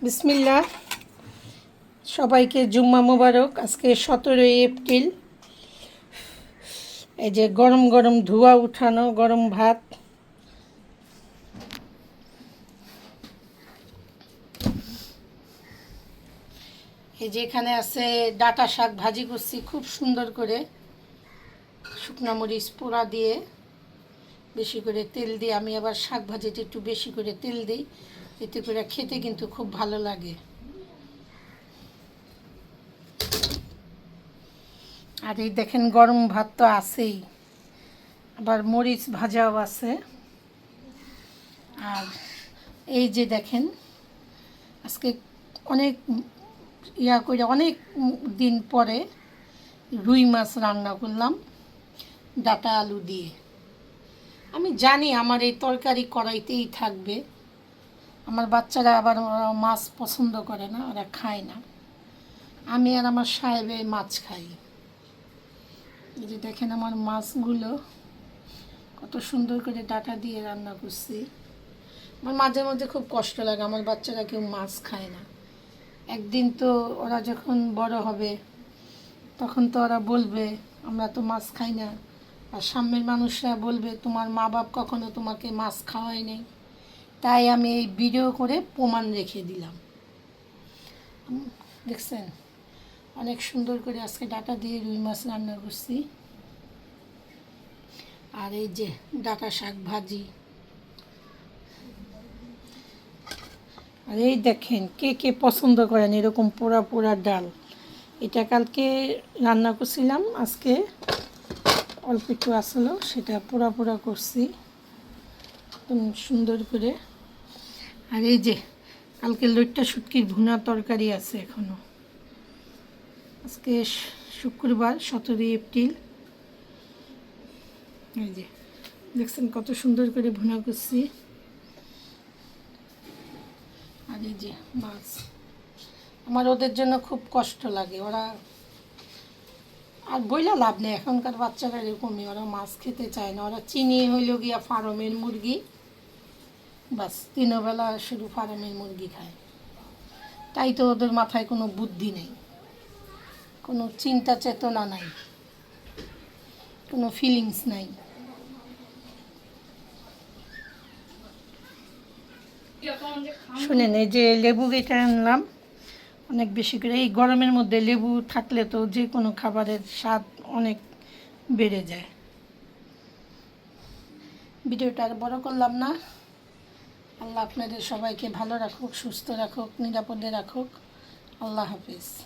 বিসমিল্লাহ, সবাইকে জুম্মা মোবারক। আজকে 17ই এপ্রিল। এই যে গরম গরম ধোয়া উঠানো গরম ভাত, এই যে এখানে আছে ডাঁটা শাক ভাজি করছি খুব সুন্দর করে, শুকনা মরিচ পোড়া দিয়ে বেশি করে তেল দিয়ে। আমি আবার শাক ভাজিতে একটু বেশি করে তেল দিই, এতে করে খেতে কিন্তু খুব ভালো লাগে। আর এই দেখেন গরম ভাত তো আছেই, আবার মরিচ ভাজাও আছে। আর এই যে দেখেন আজকে অনেক করে অনেক দিন পরে রুই মাছ রান্না করলাম ডাঁটা আলু দিয়ে। আমি জানি আমার এই তরকারি কড়াইতেই থাকবে। আমার বাচ্চারা আবার মাছ পছন্দ করে না, ওরা খায় না। আমি আর আমার সাহেবে মাছ খাই। এই যে দেখেন আমার মাছগুলো কত সুন্দর করে ডাঁটা দিয়ে রান্না করছি। আমার মাঝে মধ্যে খুব কষ্ট লাগে, আমার বাচ্চারা কেউ মাছ খায় না। একদিন তো ওরা যখন বড় হবে তখন তো ওরা বলবে আমরা তো মাছ খাই না, আর সামনের মানুষরা বলবে তোমার মা বাপ কখনো তোমাকে মাছ খাওয়াই নেই। তাই আমি এই ভিডিও করে প্রমাণ রেখে দিলাম। দেখছেন অনেক সুন্দর করে আজকে ডাঁটা দিয়ে রুই মাছ রান্না করছি। আর এই যে ডাঁটা শাক ভাজি। আর এই দেখেন কে কে পছন্দ করেন এরকম পোড়া পোড়া ডাল। এটা কালকে রান্না করছিলাম, আজকে অল্প একটু আসলো, সেটা পোড়া পোড়া করছি সুন্দর করে। আর এই যে কালকে লইট্টা শুটকির ভুনা তরকারি আছে এখনও। আজকে শুক্রবার 17 এপ্রিল। এই যে দেখছেন কত সুন্দর করে ভুনা করছি। আর এই যে মাছ, আমার ওদের জন্য খুব কষ্ট লাগে, ওরা আর বইলা লাভ নেই। এখনকার বাচ্চারা এরকমই, ওরা মাছ খেতে চায় না। ওরা চিনি হইল গিয়া ফার্মের মুরগি, বাস দিনবেলা শুধু ফার্মের মুরগি খায়। তাই তো ওদের মাথায় কোনো বুদ্ধি নেই, কোনো চিন্তা চেতনা নাই, কোনো ফিলিংস নাই। শুনেন, এই যে লেবু কেটে আনলাম অনেক বেশি করে। এই গরমের মধ্যে লেবু থাকলে তো যে কোনো খাবারের স্বাদ অনেক বেড়ে যায়। ভিডিওটা আর বড় করলাম না। আল্লাহ আপনাদের সবাইকে ভালো রাখুক, সুস্থ রাখুক, নিরাপদে রাখুক। আল্লাহ হাফিজ।